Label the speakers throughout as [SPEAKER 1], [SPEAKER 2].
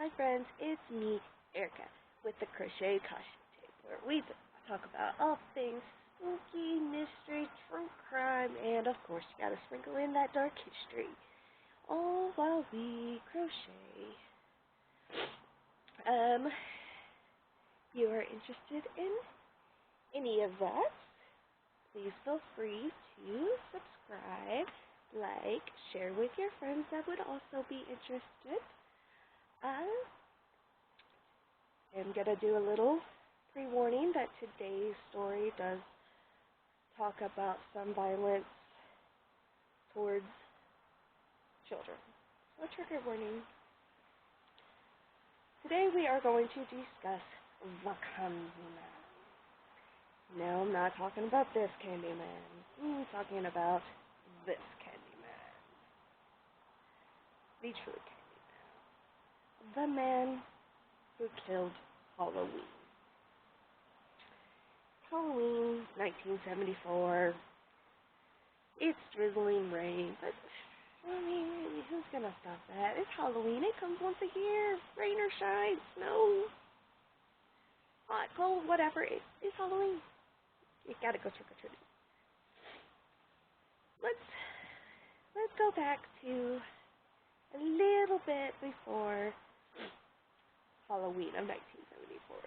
[SPEAKER 1] Hi friends, it's me, Erica, with the Crochet Caution Tape, where we talk about all things spooky, mystery, true crime, and of course you gotta sprinkle in that dark history, all while we crochet. You are interested in any of that, please feel free to subscribe, like, share with your friends that would also be interested. I'm going to do a little pre-warning that today's story does talk about some violence towards children. So, trigger warning. Today we are going to discuss the CandyMan. No, I'm not talking about this CandyMan. I'm talking about this CandyMan. The true CandyMan. The man who killed Halloween. Halloween, 1974. It's drizzling rain, but I mean, who's gonna stop that? It's Halloween. It comes once a year. Rain or shine, snow, hot, cold, whatever. It's Halloween. You gotta go trick or treating. Let's go back to a little bit before Halloween of 1974.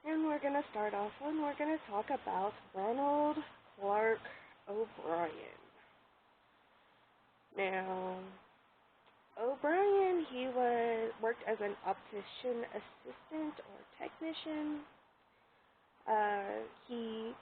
[SPEAKER 1] And we're going to start off and we're going to talk about Ronald Clark O'Brien. Now, O'Brien, he worked as an optician assistant or technician. He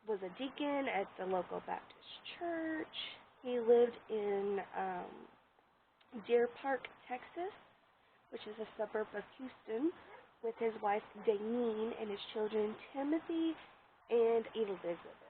[SPEAKER 1] was a deacon at the local Baptist church. He lived in Deer Park, Texas, which is a suburb of Houston, with his wife Daneen and his children Timothy and Elizabeth.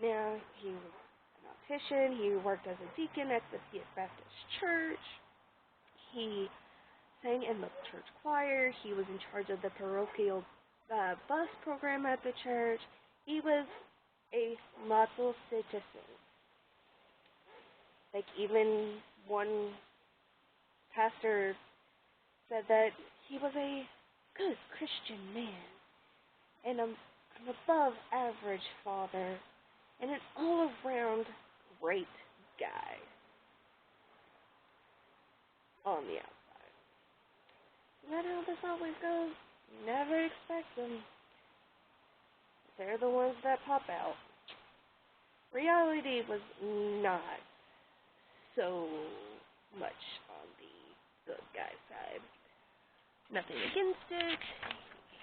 [SPEAKER 1] Now, he was an optician. He worked as a deacon at the Baptist church. He sang in the church choir. He was in charge of the parochial bus program at the church. He was a model citizen. Like, even one pastor said that he was a good Christian man and an above average father and an all around great guy on the outside. Isn't that how this always goes? You never expect them. They're the ones that pop out. Reality was not so much on the good guy side. Nothing against it.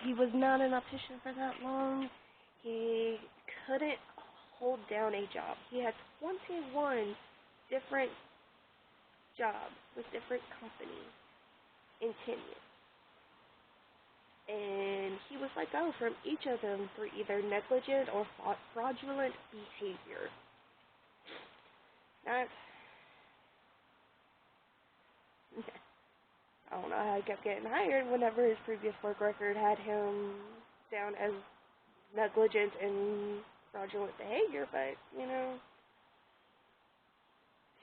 [SPEAKER 1] He was not an optician for that long. He couldn't hold down a job. He had 21 different jobs with different companies in 10 years. And he was let go from each of them for either negligent or fraudulent behavior. Not I don't know how he kept getting hired whenever his previous work record had him down as negligent and fraudulent behavior, but, you know.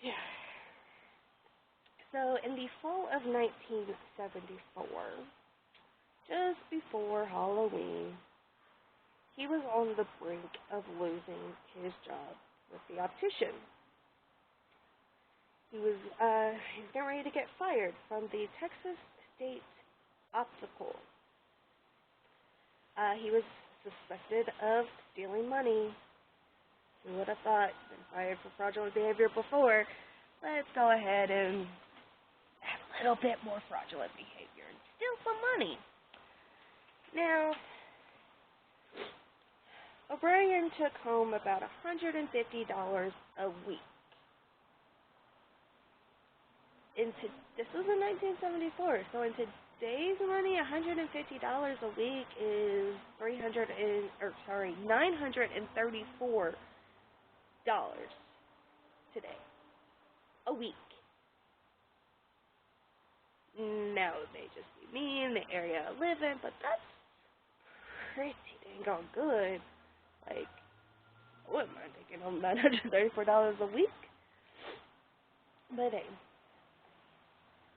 [SPEAKER 1] Yeah. So, in the fall of 1974, just before Halloween, he was on the brink of losing his job with the optician. He was getting ready to get fired from the Texas State Optical. He was suspected of stealing money. Who would have thought? Been fired for fraudulent behavior before. Let's go ahead and have a little bit more fraudulent behavior and steal some money. Now, O'Brien took home about $150 a week. This was in 1974, so in today's money, $150 a week is $934 today, a week. Now, it may just be me in the area I live in, but that's pretty dang on good. Like, I wouldn't mind taking home $934 a week. But hey,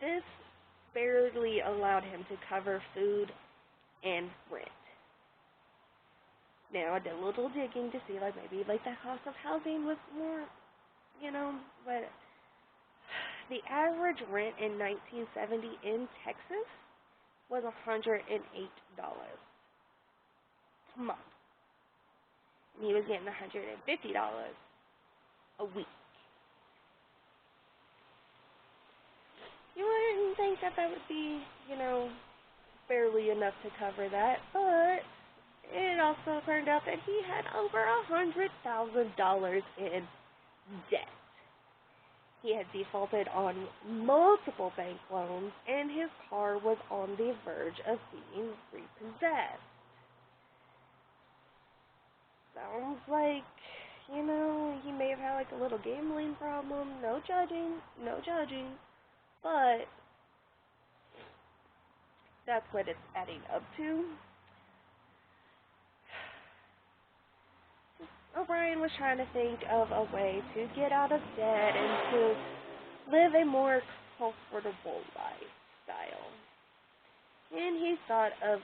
[SPEAKER 1] this barely allowed him to cover food and rent. Now I did a little digging to see like maybe like the cost of housing was more, but the average rent in 1970 in Texas was $108 a month. And he was getting $150 a week. You wouldn't think that that would be, barely enough to cover that, but it also turned out that he had over $100,000 in debt. He had defaulted on multiple bank loans, and his car was on the verge of being repossessed. Sounds like, he may have had like a little gambling problem. No judging, but that's what it's adding up to. O'Brien was trying to think of a way to get out of debt and to live a more comfortable lifestyle. And he thought of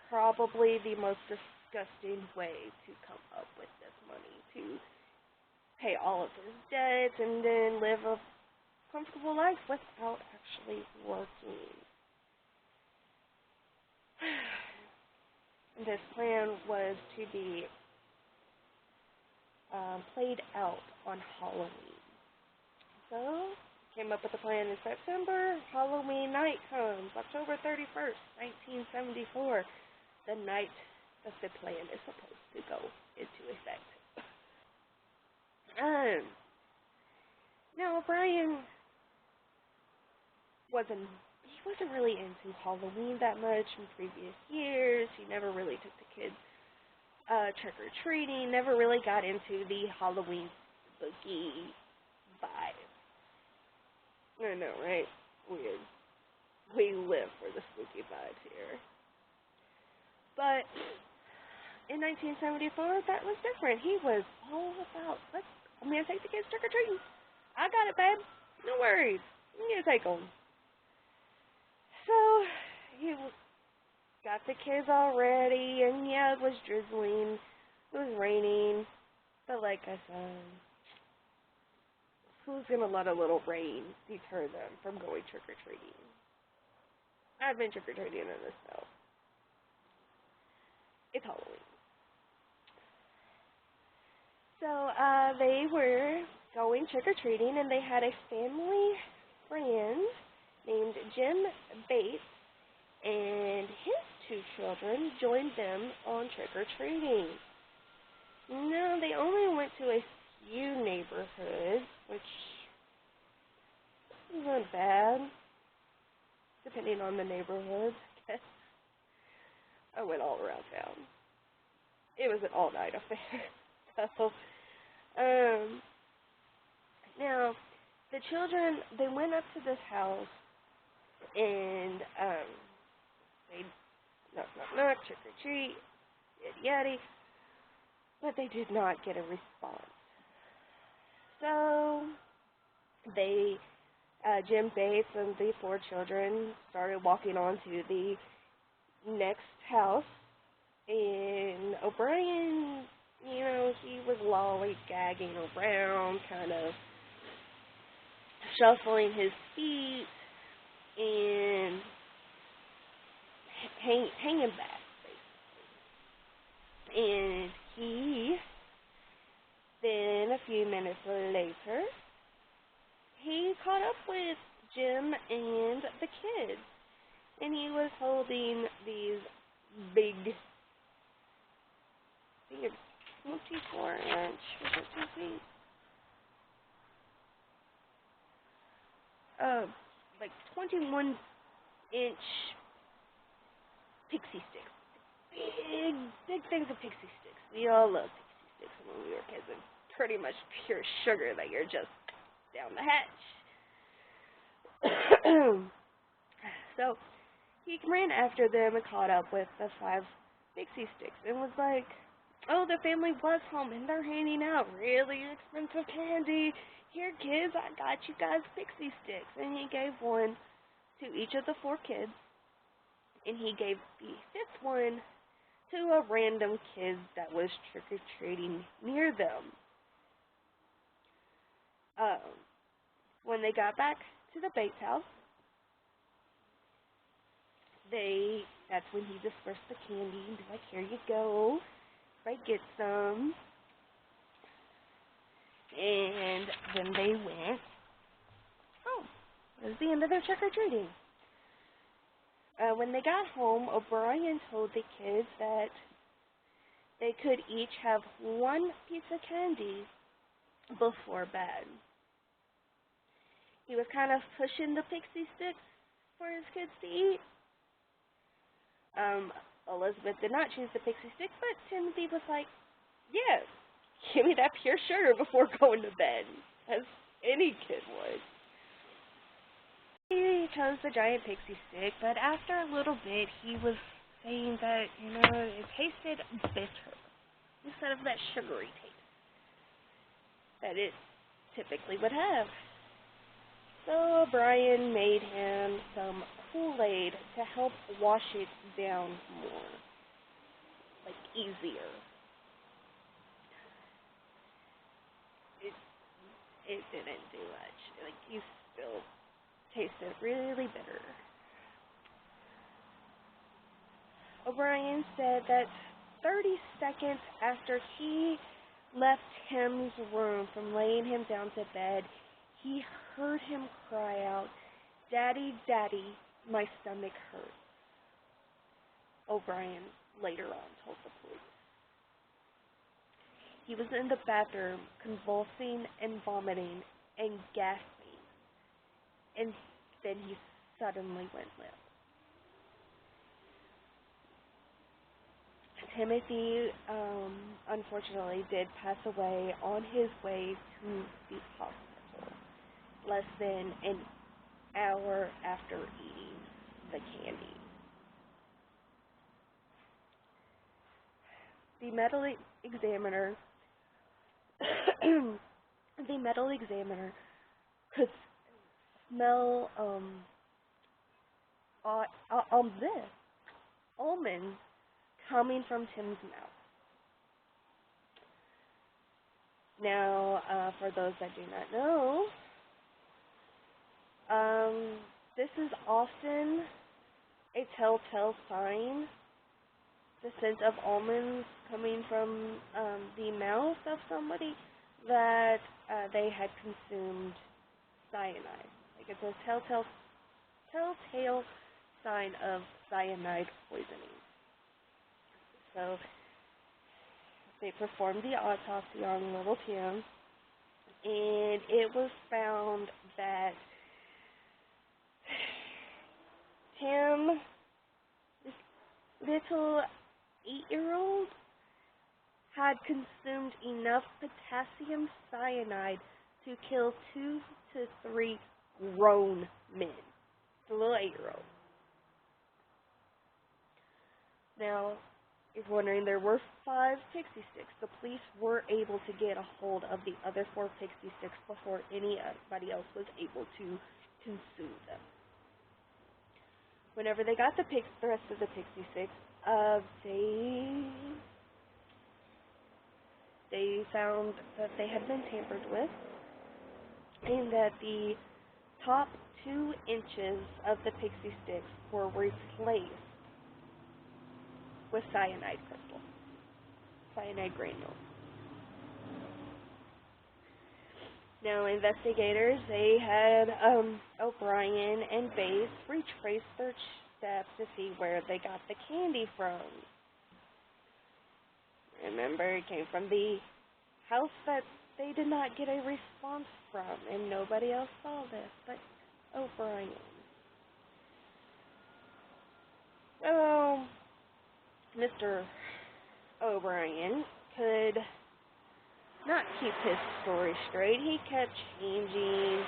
[SPEAKER 1] probably the most disgusting way to come up with this money, to pay all of his debts and then live a comfortable life without actually working. This plan was to be played out on Halloween. So, came up with a plan in September. Halloween night comes, October 31st, 1974, the night that the plan is supposed to go into effect. Now, Brian wasn't really into Halloween that much in previous years. He never really took the kids trick-or-treating, never really got into the Halloween spooky vibe. I know, right? Weird. We live for the spooky vibes here. But in 1974, that was different. He was all about, I'm going to take the kids trick-or-treating. I got it, babe. No worries. I'm going to take them. So, he got the kids all ready, and yeah, it was drizzling, it was raining, but like I said, who's gonna let a little rain deter them from going trick-or-treating? I've been trick-or-treating in this though. It's Halloween. So, they were going trick-or-treating, and they had a family friend named Jim Bates, and his two children joined them on trick-or-treating. No, they only went to a few neighborhoods, which isn't bad, depending on the neighborhood. I went all around town. It was an all-night affair. So, now, the children, they went up to this house, and, they knock, trick-or-treat, yaddy, but they did not get a response. So, Jim Bates and the four children started walking on to the next house, and O'Brien, he was lollygagging around, kind of shuffling his feet, and hanging back, basically. And then a few minutes later, he caught up with Jim and the kids, and he was holding these big 24-inch, was it 2 feet? Like 21-inch pixie sticks. Big things of pixie sticks. We all love pixie sticks when we were kids. It's pretty much pure sugar that you're just down the hatch. So he ran after them and caught up with the 5 pixie sticks and was like, Oh, the family was home, and they're handing out really expensive candy. Here, kids, I got you guys pixie sticks. And he gave one to each of the 4 kids, and he gave the 5th one to a random kid that was trick-or-treating near them. When they got back to the Bates house, that's when he dispersed the candy and be like, here you go, right, get some. And then they went home. It was the end of their trick-or-treating. When they got home, O'Brien told the kids that they could each have 1 piece of candy before bed. He was kind of pushing the pixie sticks for his kids to eat. Elizabeth did not choose the pixie stick, but Timothy was like, yeah, give me that pure sugar before going to bed, as any kid would. He chose the giant pixie stick, but after a little bit, he was saying that, it tasted bitter instead of that sugary taste that it typically would have. So Brian made him some Kool-Aid to help wash it down more, like easier. It didn't do much. Like, you still tasted really bitter. O'Brien said that 30 seconds after he left Tim's room from laying him down to bed, he heard him cry out, "Daddy, Daddy, my stomach hurts." O'Brien later on told the police. He was in the bathroom, convulsing and vomiting and gasping, and then he suddenly went limp. Timothy, unfortunately, did pass away on his way to the hospital, less than an hour after eating the candy. The medical examiner could smell this almonds coming from Tim's mouth. Now, for those that do not know, this is often a telltale sign, the scent of almonds coming from the mouth of somebody, that they had consumed cyanide. Like, it's a telltale sign of cyanide poisoning. So they performed the autopsy on little Tim, and it was found that Tim, this little 8-year-old, had consumed enough potassium cyanide to kill 2 to 3 grown men. The little 8-year-old. Now, if you're wondering, there were 5 pixie sticks. The police were able to get a hold of the other 4 pixie sticks before anybody else was able to consume them. Whenever they got the rest of the pixie sticks, they found that they had been tampered with, and that the top 2 inches of the pixie sticks were replaced with cyanide crystals, cyanide granules. Now, investigators, they had O'Brien and Bates retrace their steps to see where they got the candy from. Remember, it came from the house that they did not get a response from, and nobody else saw this but O'Brien. So, Mr. O'Brien could not keep his story straight. He kept changing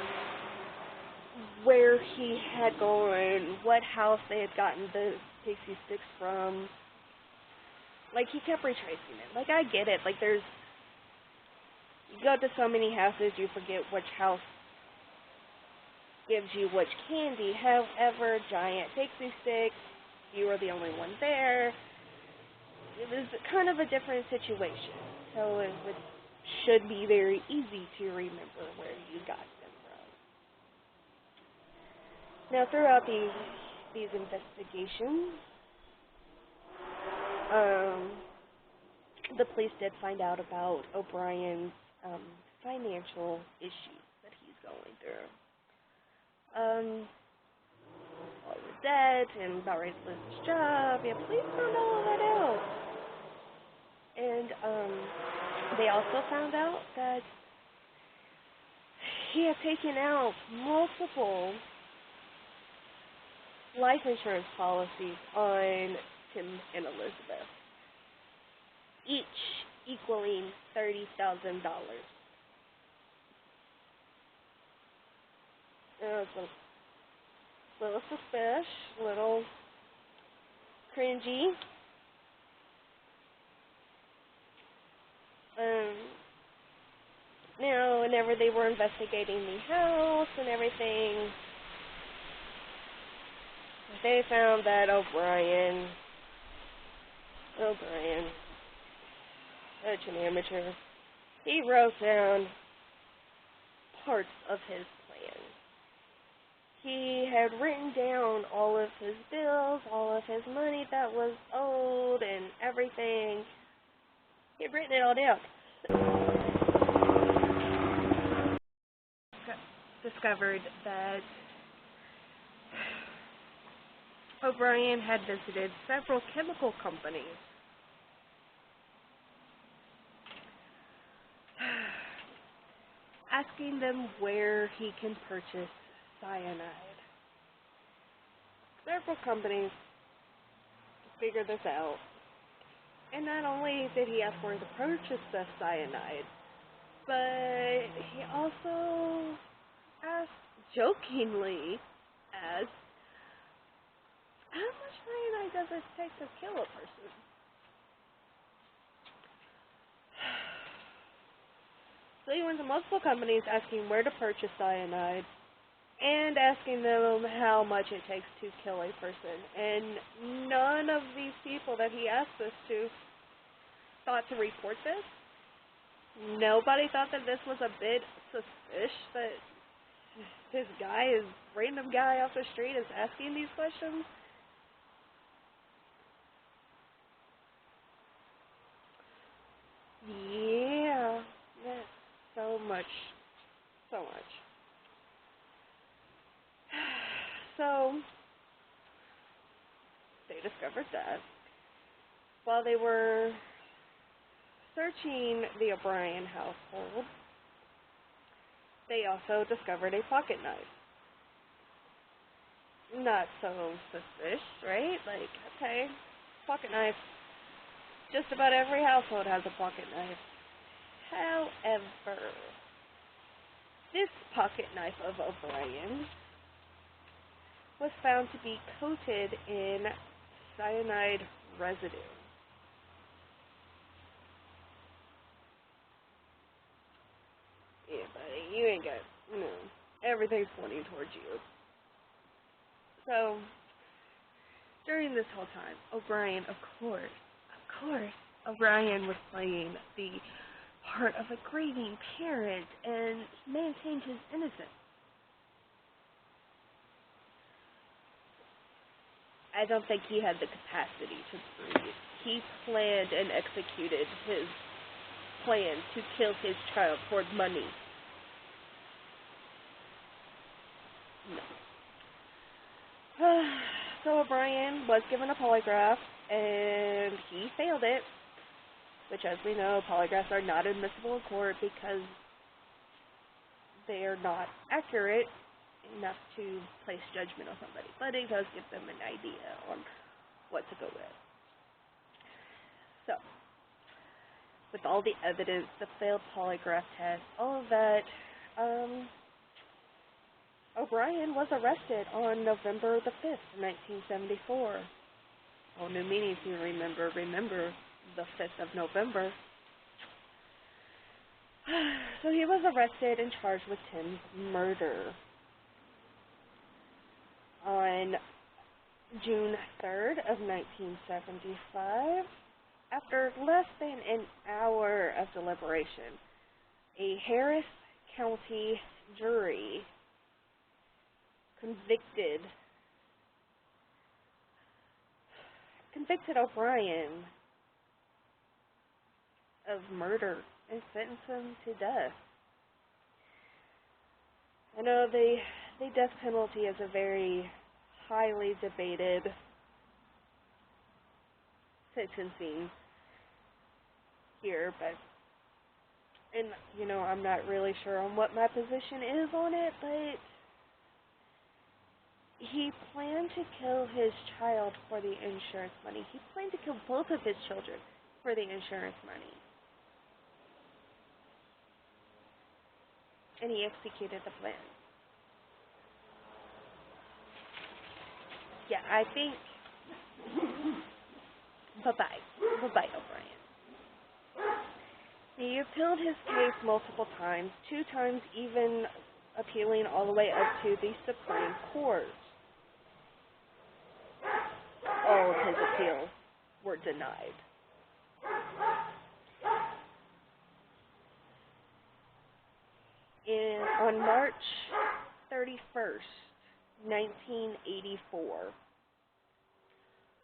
[SPEAKER 1] where he had gone, what house they had gotten the pixie sticks from. like, he kept retracing it. Like, I get it. Like, you go to so many houses, you forget which house gives you which candy. However, Giant Pixie Stick, you were the only one there. It was kind of a different situation. So it should be very easy to remember where you got them from. Now, throughout these investigations, the police did find out about O'Brien's financial issues that he's going through. All the debt and about ready to lose his job. Yeah, police found all of that out. And they also found out that he had taken out multiple life insurance policies on Tim and Elizabeth, each equaling $30,000. It's a little suspicious, a little cringy. Now, whenever they were investigating the house and everything, they found that O'Brien, such an amateur, he wrote down parts of his plan. He had written down all of his bills, all of his money that was owed, and everything. He had written it all down. Discovered that O'Brien had visited several chemical companies. Asking them where he can purchase cyanide. Several companies figured this out. And not only did he ask where to purchase the cyanide, but he also jokingly asked, how much cyanide does it take to kill a person? So he went to multiple companies asking where to purchase cyanide and asking them how much it takes to kill a person. And none of these people that he asked this to thought to report this. Nobody thought that this was a bit suspicious, that this random guy off the street is asking these questions. Yeah, that's so much. So, they discovered that while they were searching the O'Brien household, they also discovered a pocket knife. Not so suspicious, right? Like, okay, pocket knife. Just about every household has a pocket knife. However, this pocket knife of O'Brien was found to be coated in cyanide residue. Yeah, buddy, you ain't got, everything's pointing towards you. So, during this whole time, O'Brien, of course, O'Brien was playing the part of a grieving parent and maintained his innocence. I don't think he had the capacity to breathe. He planned and executed his plan to kill his child for money. No. So O'Brien was given a polygraph, and he failed it, which, as we know, polygraphs are not admissible in court because they are not accurate enough to place judgment on somebody, but it does give them an idea on what to go with. So, with all the evidence, the failed polygraph test, all of that, O'Brien was arrested on November the 5th, 1974. All new meaning to remember the 5th of November. So he was arrested and charged with Tim's murder. On June 3rd of 1975, after less than an hour of deliberation, a Harris County jury convicted O'Brien of murder and sentenced him to death. I know the death penalty is a very highly debated sentencing here, but, and, you know, I'm not really sure on what my position is on it, but he planned to kill his child for the insurance money. He planned to kill both of his children for the insurance money. And he executed the plan. Yeah, I think... Bye-bye. Bye-bye, O'Brien. He appealed his case multiple times, 2 times even appealing all the way up to the Supreme Court. All of his appeals were denied. On March 31st, 1984,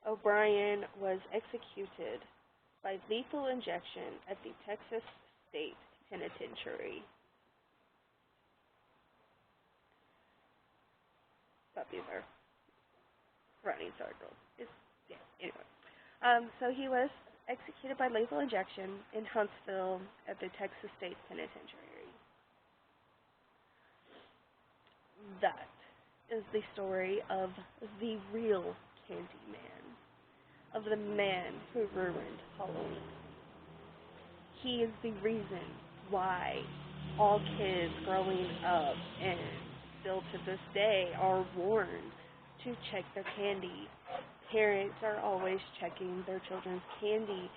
[SPEAKER 1] O'Brien was executed by lethal injection at the Texas State Penitentiary. Puppies are running circles. Anyway. So he was executed by lethal injection in Huntsville at the Texas State Penitentiary. That is the story of the real CandyMan, of the man who ruined Halloween. He is the reason why all kids growing up and still to this day are warned to check their candy. Parents are always checking their children's candy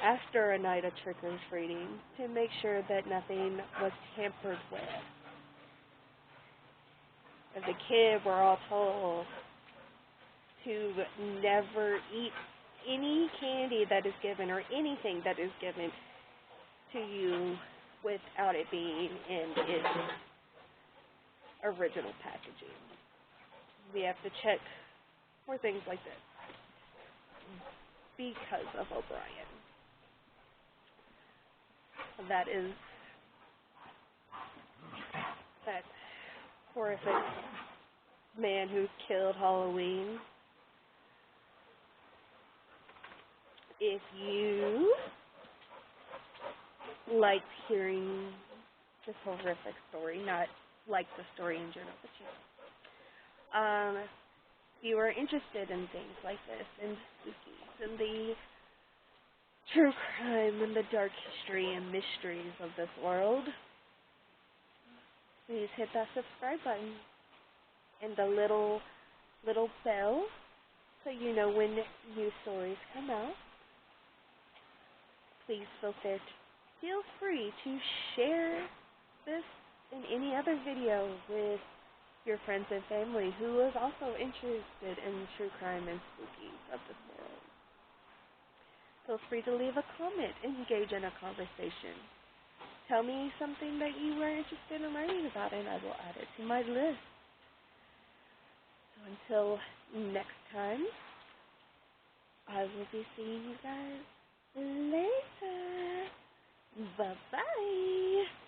[SPEAKER 1] after a night of trick-or-treating to make sure that nothing was tampered with. As a kid, we're all told to never eat any candy that is given or anything that is given to you without it being in its original packaging. We have to check for things like this because of O'Brien. That is that horrific man who killed Halloween. If you liked hearing this horrific story, not like the story in general, but if you are interested in things like this, and spookies, and the true crime, and the dark history and mysteries of this world, please hit that subscribe button and the little bell so you know when new stories come out. Please feel free to share this and any other video with your friends and family who is also interested in true crime and spookies of this world. Feel free to leave a comment and engage in a conversation. Tell me something that you were interested in learning about, and I will add it to my list. So until next time, I will be seeing you guys later. Bye-bye.